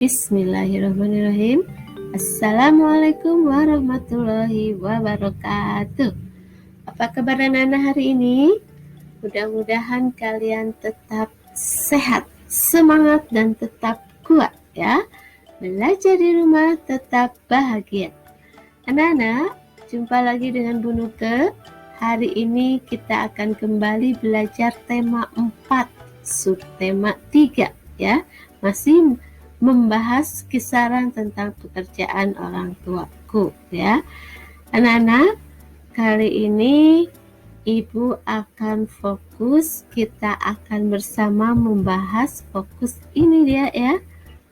Bismillahirrahmanirrahim. Assalamualaikum warahmatullahi wabarakatuh. Apa kabar anak-anak hari ini? Mudah-mudahan kalian tetap sehat, semangat, dan tetap kuat ya. Belajar di rumah tetap bahagia. Anak-anak, jumpa lagi dengan Bu Nuke. Hari ini kita akan kembali belajar tema 4, subtema 3 ya. Masih membahas kisaran tentang pekerjaan orang tuaku ya. Anak-anak, kali ini Ibu akan fokus, kita akan bersama membahas fokus ini dia ya,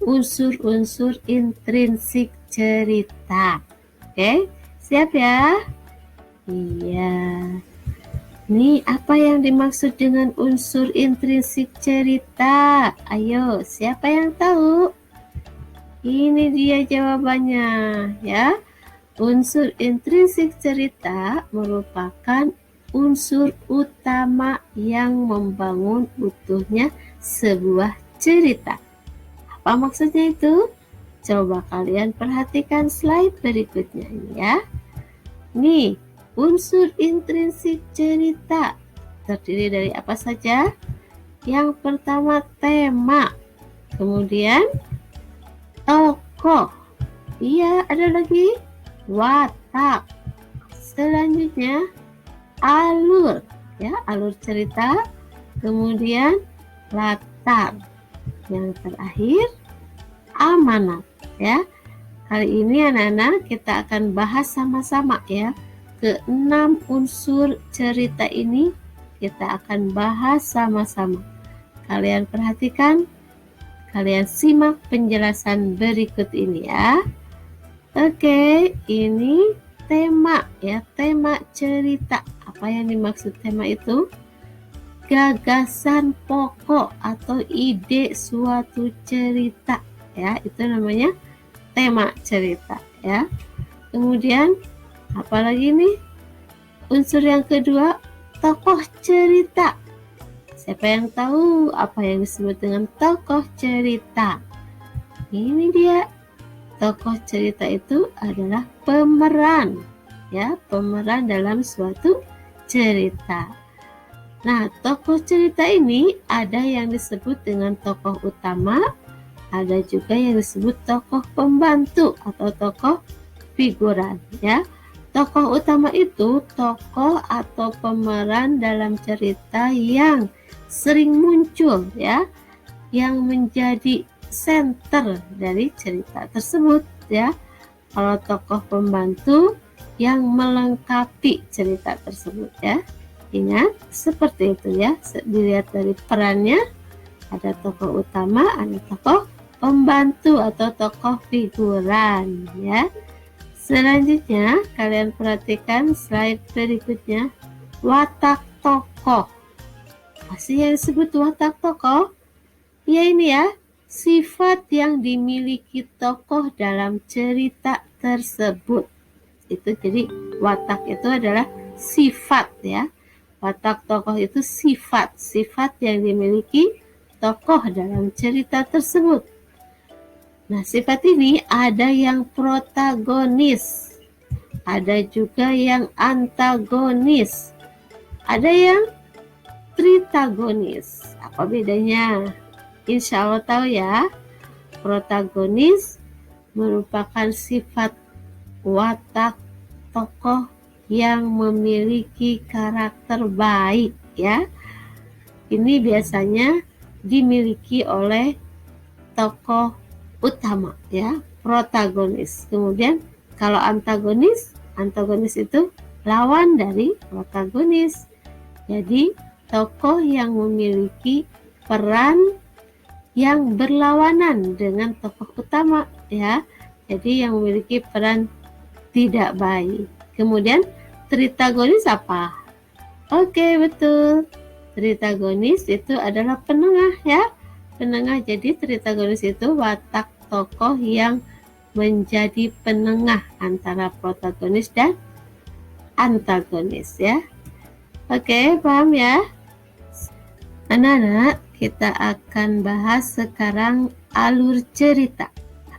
unsur-unsur intrinsik cerita. Oke, siap ya? Iya. Ini apa yang dimaksud dengan unsur intrinsik cerita? Ayo, siapa yang tahu? Ini dia jawabannya ya. Unsur intrinsik cerita merupakan unsur utama yang membangun utuhnya sebuah cerita. Apa maksudnya itu? Coba kalian perhatikan slide berikutnya ini ya. Nih, unsur intrinsik cerita terdiri dari apa saja? Yang pertama tema, kemudian tokoh, iya ada lagi watak, selanjutnya alur, ya alur cerita, kemudian latar, yang terakhir amanat, ya. Kali ini anak-anak kita akan bahas sama-sama ya. Ke-6 unsur cerita ini kita akan bahas sama-sama. Kalian perhatikan, kalian simak penjelasan berikut ini ya. Oke, ini tema ya, tema cerita. Apa yang dimaksud tema itu? Gagasan pokok atau ide suatu cerita ya, itu namanya tema cerita ya. Kemudian apalagi nih? Unsur yang kedua, tokoh cerita. Siapa yang tahu apa yang disebut dengan tokoh cerita? Ini dia. Tokoh cerita itu adalah pemeran ya, pemeran dalam suatu cerita. Nah, tokoh cerita ini ada yang disebut dengan tokoh utama, ada juga yang disebut tokoh pembantu atau tokoh figuran ya. Tokoh utama itu tokoh atau pemeran dalam cerita yang sering muncul ya, yang menjadi center dari cerita tersebut ya. Kalau tokoh pembantu yang melengkapi cerita tersebut ya. Ingat seperti itu ya, dilihat dari perannya, ada tokoh utama, ada tokoh pembantu atau tokoh figuran ya. Selanjutnya kalian perhatikan slide berikutnya, watak tokoh. Pasti yang disebut watak tokoh ya ini ya, sifat yang dimiliki tokoh dalam cerita tersebut. Itu jadi watak itu adalah sifat ya. Watak tokoh itu sifat yang dimiliki tokoh dalam cerita tersebut. Nah, sifat ini ada yang protagonis, ada juga yang antagonis, ada yang tritagonis. Apa bedanya? Insya Allah tahu ya. Protagonis merupakan sifat watak tokoh yang memiliki karakter baik ya. Ini biasanya dimiliki oleh tokoh utama ya, protagonis. Kemudian kalau antagonis itu lawan dari protagonis. Jadi tokoh yang memiliki peran yang berlawanan dengan tokoh utama ya. Jadi yang memiliki peran tidak baik. Kemudian tritagonis apa? Oke, betul. Tritagonis itu adalah penengah ya. Penengah, jadi tritagonis itu watak tokoh yang menjadi penengah antara protagonis dan antagonis ya. Oke, paham ya? Anak-anak, kita akan bahas sekarang alur cerita.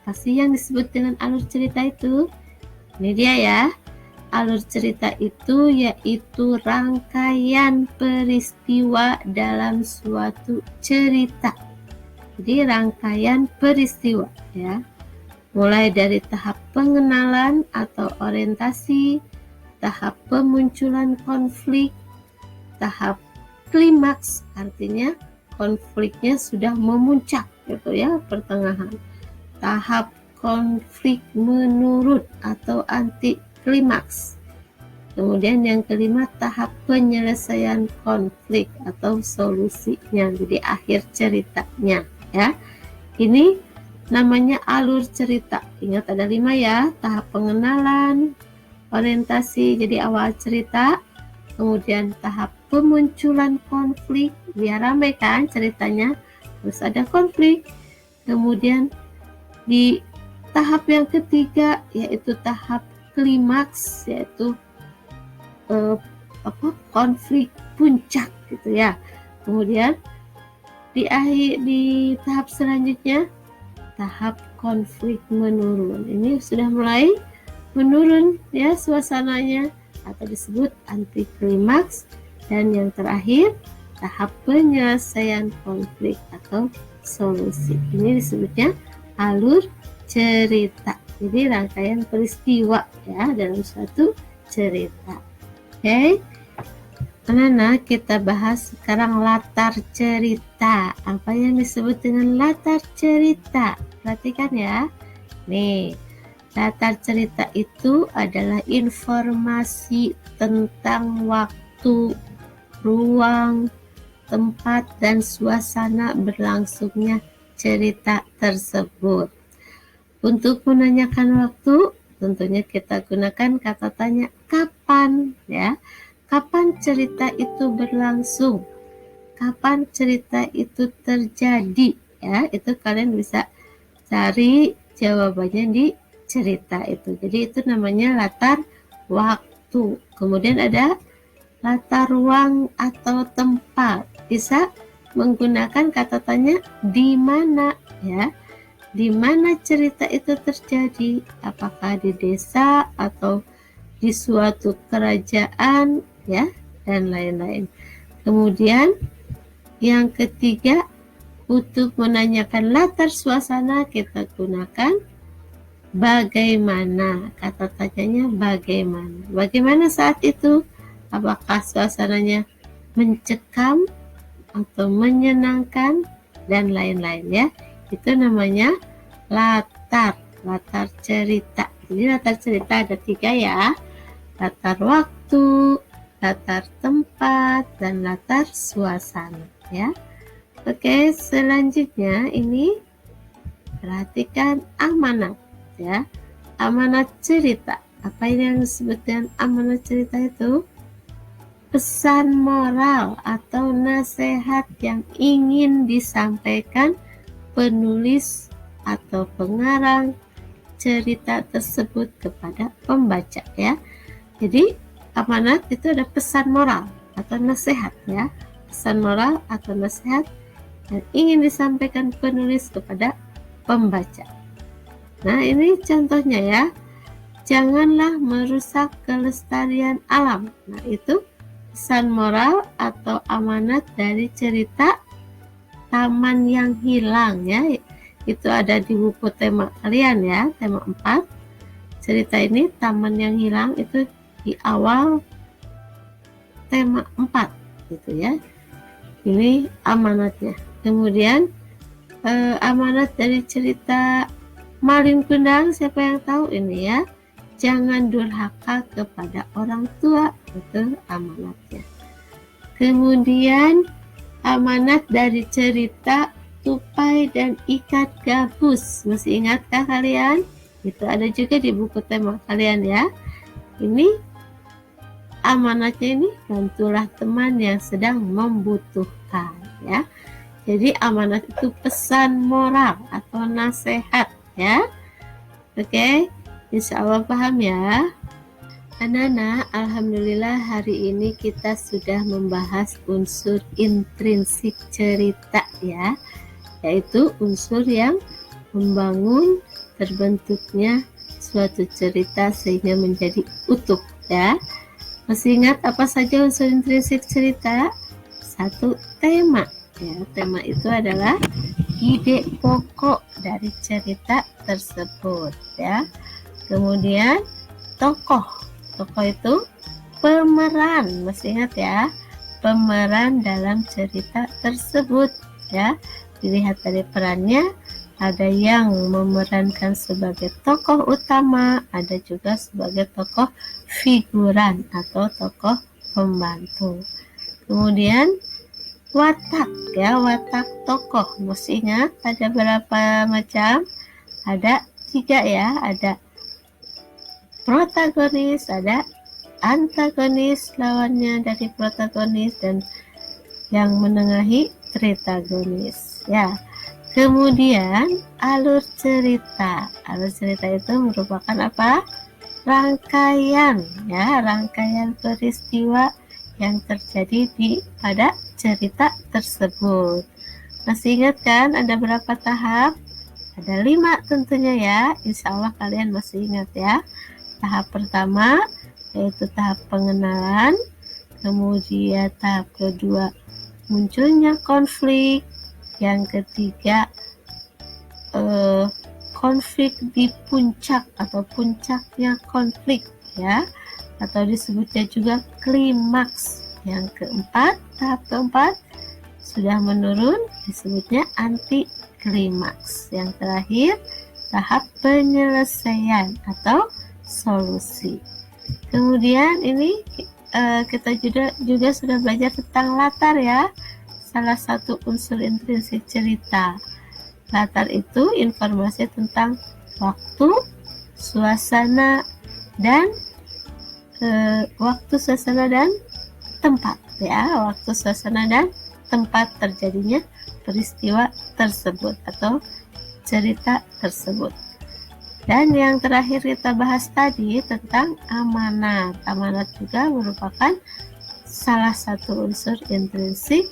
Apa sih yang disebut dengan alur cerita itu? Ini dia ya. Alur cerita itu yaitu rangkaian peristiwa dalam suatu cerita. Jadi rangkaian peristiwa ya. Mulai dari tahap pengenalan atau orientasi, tahap pemunculan konflik, tahap klimaks, artinya konfliknya sudah memuncak gitu ya, pertengahan. Tahap konflik menurut atau anti klimaks. Kemudian yang kelima, tahap penyelesaian konflik atau solusinya, jadi akhir ceritanya ya. Ini namanya alur cerita. Ingat ada 5 ya, tahap pengenalan, orientasi jadi awal cerita, kemudian tahap pemunculan konflik, biar ramai kan ceritanya, terus ada konflik, kemudian di tahap yang ketiga yaitu tahap klimaks, yaitu konflik puncak gitu ya. Kemudian di tahap selanjutnya tahap konflik menurun. Ini sudah mulai menurun ya suasananya, atau disebut anti klimaks. Dan yang terakhir tahap penyelesaian konflik atau solusi. Ini disebutnya alur cerita. Jadi rangkaian peristiwa ya dalam suatu cerita. Oke. Anak-anak, kita bahas sekarang latar cerita. Apa yang disebut dengan latar cerita? Perhatikan ya. Nih, latar cerita itu adalah informasi tentang waktu, ruang, tempat, dan suasana berlangsungnya cerita tersebut. Untuk menanyakan waktu, tentunya kita gunakan kata tanya kapan ya. Kapan cerita itu berlangsung? Kapan cerita itu terjadi? Ya, itu kalian bisa cari jawabannya di cerita itu. Jadi itu namanya latar waktu. Kemudian ada latar ruang atau tempat. Bisa menggunakan kata tanya di mana ya. Di mana cerita itu terjadi? Apakah di desa atau di suatu kerajaan ya, dan lain-lain. Kemudian yang ketiga, untuk menanyakan latar suasana kita gunakan bagaimana. Kata tanyanya bagaimana. Bagaimana saat itu? Apakah suasananya mencekam atau menyenangkan dan lain-lain ya. Itu namanya latar cerita. Jadi latar cerita ada 3 ya. Latar waktu, latar tempat, dan latar suasana ya. Oke, selanjutnya ini perhatikan amanat ya. Amanat cerita. Apa yang disebut dengan amanat cerita itu? Pesan moral atau nasihat yang ingin disampaikan penulis atau pengarang cerita tersebut kepada pembaca ya. Jadi amanat itu ada pesan moral atau nasihat ya. Pesan moral atau nasihat yang ingin disampaikan penulis kepada pembaca. Nah, ini contohnya ya. Janganlah merusak kelestarian alam. Nah, itu pesan moral atau amanat dari cerita Taman yang Hilang ya. Itu ada di buku tema kalian ya, tema 4. Cerita ini Taman yang Hilang itu di awal tema 4 gitu ya. Ini amanatnya. Kemudian amanat dari cerita Malin Kundang, siapa yang tahu ini ya? Jangan durhaka kepada orang tua, itu amanatnya. Kemudian amanat dari cerita Tupai dan Ikat Gabus, masih ingatkah kalian? Itu ada juga di buku tema kalian ya. Ini amanatnya ini, bantulah teman yang sedang membutuhkan ya. Jadi amanat itu pesan moral atau nasihat ya. Oke, insya Allah paham ya. Anak-anak, alhamdulillah hari ini kita sudah membahas unsur intrinsik cerita ya, yaitu unsur yang membangun terbentuknya suatu cerita sehingga menjadi utuh ya. Masih ingat apa saja unsur intrinsik cerita? Satu, tema ya. Tema itu adalah ide pokok dari cerita tersebut ya. Kemudian tokoh itu pemeran, masih ingat ya, pemeran dalam cerita tersebut ya. Dilihat dari perannya, ada yang memerankan sebagai tokoh utama, ada juga sebagai tokoh figuran atau tokoh pembantu. Kemudian watak ya, watak tokoh, masih ingat ada berapa macam? Ada 3 ya, ada protagonis, ada antagonis lawannya dari protagonis, dan yang menengahi tritagonis ya. Kemudian alur cerita itu merupakan apa? Rangkaian ya, rangkaian peristiwa yang terjadi pada cerita tersebut. Masih ingat kan ada berapa tahap? Ada 5 tentunya ya. Insya Allah kalian masih ingat ya. Tahap pertama yaitu tahap pengenalan, kemudian tahap kedua munculnya konflik, yang ketiga konflik di puncak atau puncaknya konflik ya, atau disebutnya juga klimaks. Yang keempat, tahap keempat sudah menurun, disebutnya anti klimaks. Yang terakhir tahap penyelesaian atau solusi. Kemudian ini kita juga sudah belajar tentang latar ya, salah satu unsur intrinsik cerita. Latar itu informasi tentang waktu, suasana, dan tempat ya, waktu, suasana, dan tempat terjadinya peristiwa tersebut atau cerita tersebut. Dan yang terakhir kita bahas tadi tentang amanat. Amanat juga merupakan salah satu unsur intrinsik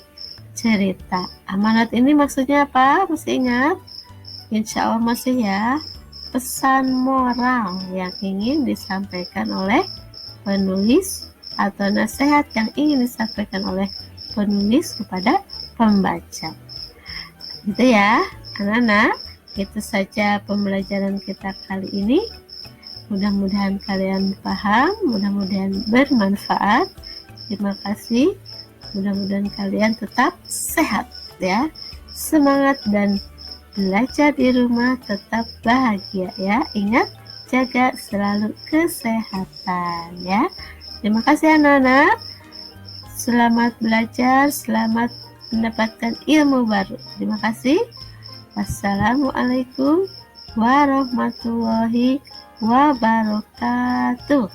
cerita. Amanat ini maksudnya apa? Masih ingat? Insya Allah masih ya. Pesan moral yang ingin disampaikan oleh penulis atau nasihat yang ingin disampaikan oleh penulis kepada pembaca. Gitu ya, anak-anak. Itu saja pembelajaran kita kali ini. Mudah-mudahan kalian paham, mudah-mudahan bermanfaat. Terima kasih. Mudah-mudahan kalian tetap sehat ya. Semangat dan belajar di rumah tetap bahagia ya. Ingat, jaga selalu kesehatan ya. Terima kasih anak-anak. Selamat belajar, selamat mendapatkan ilmu baru. Terima kasih. Wassalamualaikum warahmatullahi wabarakatuh.